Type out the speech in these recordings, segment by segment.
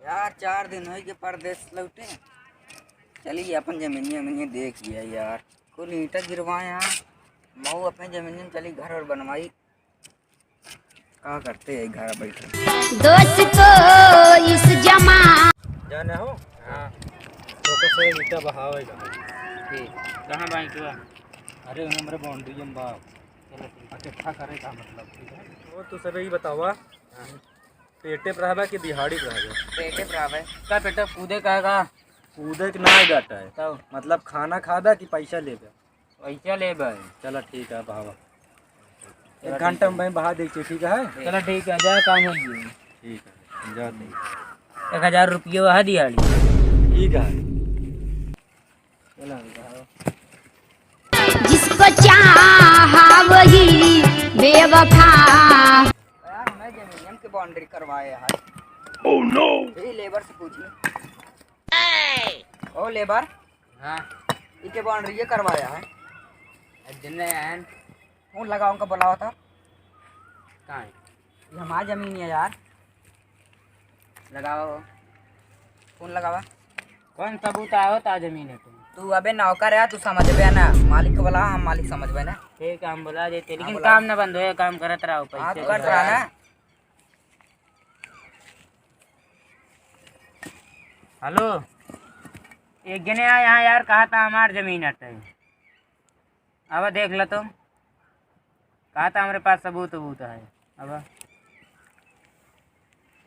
यार 4 दिन हो गए परदेश लौटे। चलिए अपन जमीनिया देख लिया यार, कुल ईंटा गिरवाए यार। मऊ अपने जमीनिया में चली घर और बनवाई। क्या करते हैं घर बैठे दोस्तों इस जमा जाने हो। हाँ तो से ईटा बहावेगा। ठीक। कहाँ बैंक हुआ? अरे हमारे बाउंड्री में बा चलो ठीक। इकट्ठा करे का मतलब ठीक है। वो तो सब ही बतावा, पेटे पर रहबा कि दिहाड़ी पर रहबा? पेटे प्राव है का पेटा कूदे का कूदे के ना डाटा है तब मतलब खाना खाबा कि पैसा लेबा? पैसा ले भाई। चलो ठीक है बहावा, 1 घंटा में बहा दे ठीक है। चलो ठीक है, जा काम हो गई। ठीक है जाते 1000 रुपये वहाँ दिहाड़ी। ठीक है। चलो जिसको चाहा वही बेवफा। यार हमें जमीनियम की बाउंड्री करवाए यार। Oh no. ये लेबर से पूछिए। ओ लेबर। हाँ इनके बाउंड्री ये करवाया है। जिन्हें फोन लगाओ उनका बुलाओ था। कहाँ है? ये हमारी जमीन है यार। लगाओ फोन लगावा। कौन सबूत आयो ता जमीन है तू अबे नौकर है, तू समझ बे ना। मालिक को बुला, हम मालिक समझ बे ना। ठीक है हम बुला देते, लेकिन काम ना बंद हो, काम करत रहो। पैसे कर रहा ना। हेलो एक जने आया यहाँ यार, कहा था हमार जमीन हटे। अब देख लो तो, कहा था हमारे पास सबूत है। अब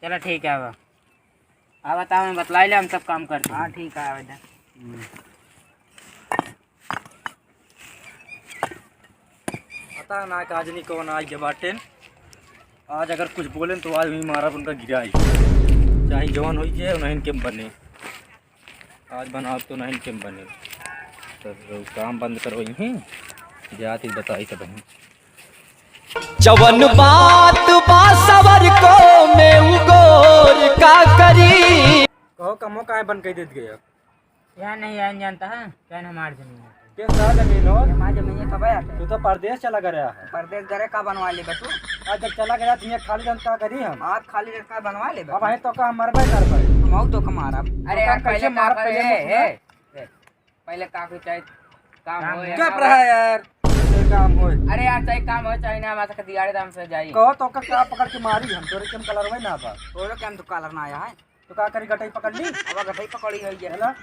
चलो ठीक है। अब बताओ, मैं बतला ले, हम सब काम करते हैं। हाँ ठीक है बेटा। पता ना आज नहीं कौन आज के बाटे। आज अगर कुछ बोले तो आज भी मारा उनका गिराई, चाहे जवान हो जाए नहीं के बने। आज बनाओ तो नहीं के बने, तो काम बंद करो यहीं जाती बताई सब है। जवन बात बासवर को मैं उगोर का करी। कहो कमो काहे बन के देत गया? यहाँ नहीं यार जानता है क्या हमारी जमीन है। कैसा जमीन हो? हमारी जमीन कब है? तू तो परदेश चला गया है। परदेश गरे का बनवा ले बटू। आज जब चला गया तो खाली जनता करी हम। आप खाली रेट का बनवा ले अब है तो का मरबे कर पाए। मऊ तो कमारा। अरे यार पहले मार पहले काफी चाहे काम हो क्या रहा यार ये काम हो। अरे यार चाहे काम हो चाहे ना, हमारे दिहाड़ी दाम से जाई। कहो तो का पकड़ के मारी हम तोरे केम कलर में ना बा। तोरो केम तो कलर ना आया है तो का करी गटाई पकड़ ली। अब गठई पकड़ी हुई है हेला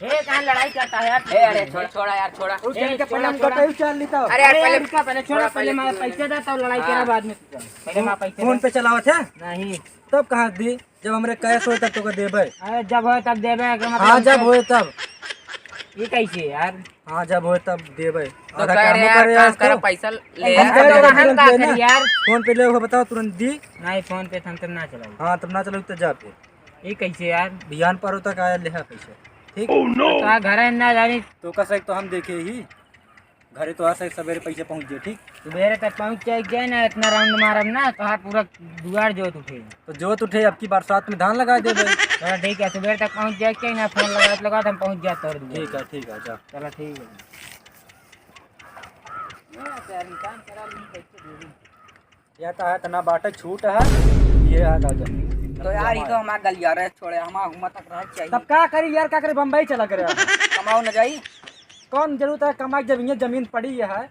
हे कहां लड़ाई करता है यार। ए अरे छोड़ा यार छोड़ा। उस दिन के पहले हम गटाई चाल ली था। अरे यार पहले रुका, पहले छोड़ा, पहले मैं पैसे दे तब लड़ाई करा बाद में। पहले मैं पैसे फोन पे चलावत है नहीं, तब कहाँ दी? जब हमरे कैश हो तब तो देबे। अरे जब हो तब देबे। हाँ जब हो तब। ये कैसे यार? हाँ जब हो तब देबे। तो कह रहे यार काम करो, पैसा ले यार। हम का करी यार? फोन पे ले बताओ तुरंत दी। नहीं फोन पे हम तब ना चलाओ। हाँ तब ना चलो तो जा पे। ये कैसे यार? बिहान पर तक आया ले पैसे ठीक। तो घर है ना जानी तो कैसे तो हम देखे ही घरे तो आज सवेरे पैसे पहुँच गए ठीक। सुबह तक पहुँच जाए ना, इतना राउंड मारब ना तो हाँ पूरा दुआर जोत उठे। तो जोत उठे अब की बरसात में धान लगा देबे। चलो ठीक है, सुबह तक पहुँच जाए ना, फोन लगा हम पहुँच जाते और ठीक है जा। चलो ठीक है। या तो है तना बाटे छूट है ये आ जमीन। तो यार ये तो हमारा गलिया रहे छोड़े, हमारा घूमा तक रह चाहिए। तब क्या करी यार, क्या करे बम्बई चला करे। कमाओ न जाई। कौन जरूरत है कमाई जब ये जमीन पड़ी है।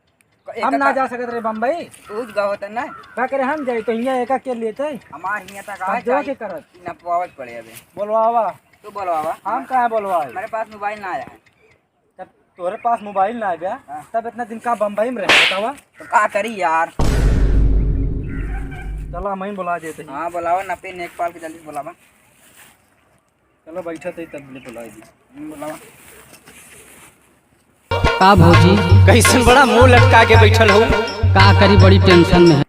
हम ना जा सकते रहे बम्बई। तू गए होते ना क्या करे हम जाए तो यहाँ एक के लेते हमारे यहाँ तक अब जो के करत न पवावत पड़े अबे। बोलवावा। तू बोलवावा। हम कहाँ बोलवाए? मेरे पास मोबाइल ना आया है। तब तोरे पास मोबाइल ना आ गया तब इतना दिन का बम्बई में रहे बतावा। तो क्या करी यार? चलो हम ही बुला देते हैं। हाँ बुलावा ना पे नेकपाल के जल्दी बुलावा। चलो बैठा थे तब बुला दी बुलावा। का भौजी कैसन बड़ा मुंह लटका के बैठल हो? का करी बड़ी टेंशन में है।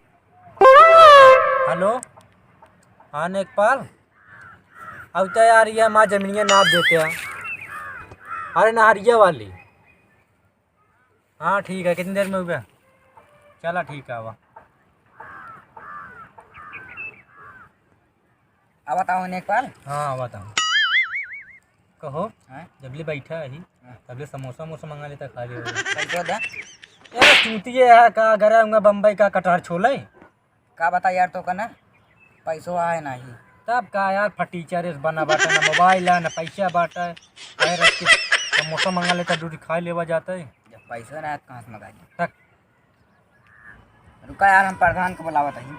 हेलो हाँ नेकपाल। अब तो यार ये माँ जमीनिया नाप देते हैं। अरे नहरिया वाली। हाँ ठीक है, कितनी देर में हो गया? चलो ठीक है। अब बताओ नेकपाल। हाँ बताओ कहो। जबले बैठा है तबले समोसा वमोसा मंगा लेता खा ले। पैसा दे। यार चूतिए है का घर आऊँगा बम्बई का कटहर छोले। का बता यार तो का ना पैसो आए नहीं। तब का यार फटीचर इस बना बाटा ना मोबाइल है ना पैसा बाटा है कहे रख के समोसा मंगा लेता दूध खा लेवा जाता है जब पैसा रहा तो कहाँ से मंगाई तक रुका यार, हम प्रधान को बुलावत ही।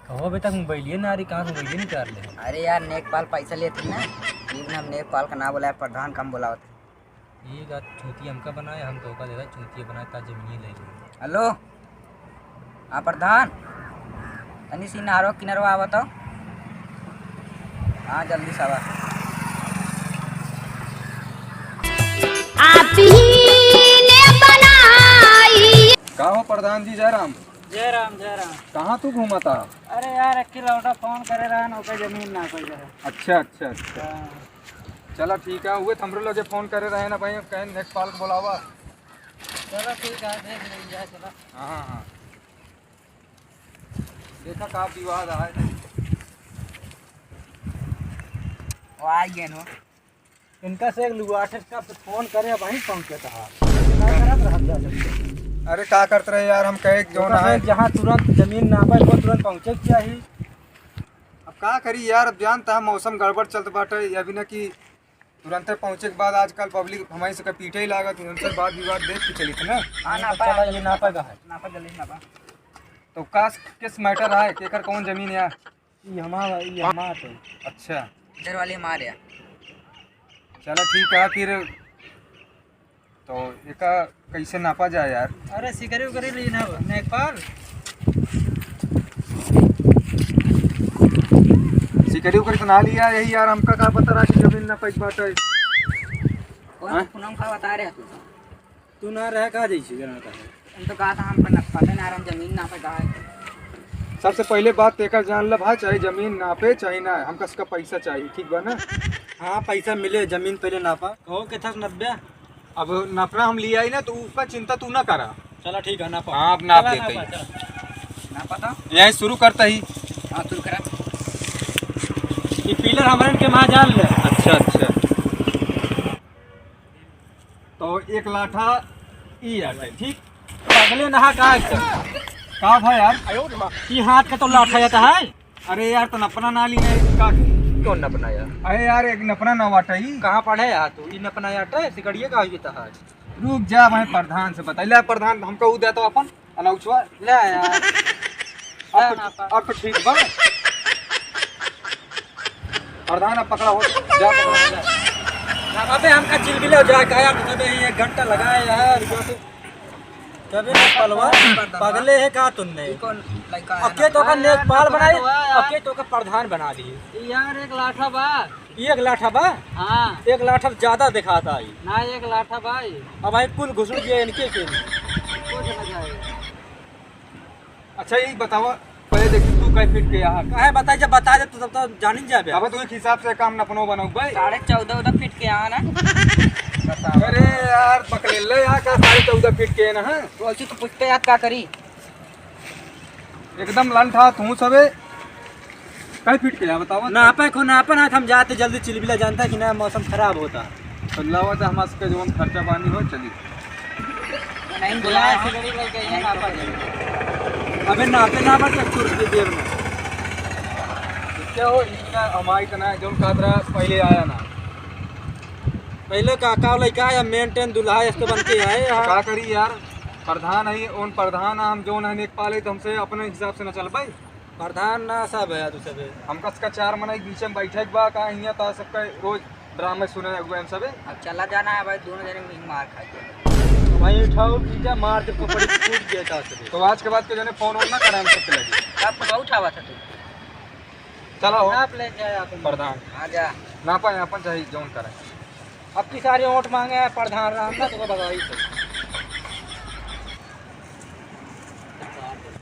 कहो अभी तक मोबाइलिए ना आ रही, कहाँ से मोबाइलिए नहीं कर ले। अरे यार नेकपाल पैसा लेते ना, लेकिन हम नेकपाल का ना बुलाया, प्रधान का हम बुलावत है। ये बात चूती हमका बनाए, हम तो का देता चूती बनाए ता जमीन ले ली। हेलो हाँ प्रधान, तनी सी नारो किनारो आ बताओ। हाँ जल्दी से आवा। आप ही ने बनाई। का हो प्रधान जी जयराम? जय राम जय राम। कहाँ तू घूमा था? अरे यार एक लौटा फोन करे रहा ना ओके जमीन ना कोई रहे। अच्छा अच्छा अच्छा, चलो ठीक है। हुए हमरो लगे फोन करे रहे ना भाई, कहीं नेकपाल को बुलावा। चलो ठीक है, देख लीजिए। चलो हाँ हाँ, देखा का विवाद है। वो आ गए नो। इनका से एक लुआटे का फोन करे वहीं पहुंचे था। क्या करत रह जा सकते। अरे का करते रहे यार, हम कहे जो ना है जहाँ तुरंत जमीन ना पाए वो तुरंत पहुंचे चाहिए। अब का करी यार, अब जानता है मौसम गड़बड़ चलत बाटे। अभी ना कि तुरंत पहुँचे के बाद आजकल पब्लिक हमारी से पीछे ही लागत, उनसे बात विवाद देख के चली थी ना। हाँ ना चला ये ना पाएगा है नापा जल्दी नापा। तो का किस मैटर है, केकर कौन जमीन है? ये हमारा तो अच्छा इधर वाले मारे। चलो ठीक है फिर, तो एका कैसे नापा जाए यार? अरे सिकरी उकरी ली ना नेपाल सिकरी उकरी तो ना लिया यही यार, हमका का पता रहा कि जमीन ना पैसा बाटे। कौन पूनम का बता रहे तू? तू ना रह का जैसी जना का हम तो कहा था हम पता नहीं, हम जमीन ना पे कहा है। सबसे पहले बात तेकर जान ला भाई, चाहे जमीन नापे चाहे ना, हमका उसका पैसा चाहिए, ठीक बा ना? हाँ पैसा मिले, जमीन पहले नापा। कहो के था 90। अब नापना हम लिया ही ना, तो उसका चिंता तू ना करा। चला ठीक है नापा। हाँ अब नाप देते ही, ना पता। यही शुरू करता ही। हाँ तू करा। ये पिलर हमारे के वहाँ जान ले। अच्छा अच्छा, तो एक लाठा ई आटे, ठीक। अगले नहा का भाई यार? कि हाथ का तो लाठा जाता है। अरे यार तो नपना ना ली है का? कौन न बनाया? अरे यार एक नपना ना वाटा ही। कहाँ पढ़े यार तू? इन अपना यार सिकड़िए का होता है। रुक जा, मैं प्रधान से बता ले। प्रधान हमको उ देता अपन अनौचवा ले यार अब तो ठीक बा। प्रधान अब पकड़ा हो जा, प्रधान जा। अबे हमका चिलबिले जा का यार, तबे 1 घंटा लगाए यार। कभी ना पलवा पगले है का तुमने? कौन लड़का है? अके तो का नेपाल बनाई, अके तो का प्रधान बना दिए यार। 1 लाठा बा। 1 लाठा बा? हाँ 1 लाठा ज्यादा दिखाता है ना। 1 लाठा भाई अब भाई कुल घुसू दिए इनके के। अच्छा यही बतावा पहले, देख तू कई फीट के यहाँ काहे बताई, जब बता दे तो तब जान ही जाबे। अब तू एक हिसाब से काम नपनो बनाऊ भाई। 14.5 फीट के यहाँ ना। अरे यार पकड़े ले यहाँ का 14.5 फीट के ना है। तो ऐसी तो पूछते याद क्या करी? एकदम लंठा तू सबे कई फीट के यहाँ बतावा ना पे को ना पे ना, हम जाते जल्दी चिलबिला जानता है कि ना मौसम खराब होता है। तो लावा तो हमारे से जो खर्चा पानी हो चली। नहीं बुलाया है। अबे नापे ना बस कुर्सी देर में क्या हो इसका हमारी तना जो कादरा पहले आया ना। पहले काका लड़का या मेंटेन दुल्हा इसके बन के आए यहाँ। का करी यार, प्रधान है उन प्रधान हम जो ना एक पाले, तो हमसे अपने हिसाब से ना चल भाई। प्रधान ना सब है तू सब। हमका इसका 4 मना बीच में बैठे बा का हिया ता सबका रोज ड्रामे सुने हुए हम सबे। अब चला जाना है भाई, दोनों जने मिल मार खाए। भाई उठाओ पीछा मार के पकड़ के कूद गया था सब। तो आज के बाद के जने फोन ना करा हम सबके लगे। कब बहुत उठावा था तू? चला हो आप ले जाए आप प्रधान आ जा। ना पाए अपन चाहिए जोन करें। अब की सारी ओट मांगे प्रधान राम ना तो बताइए।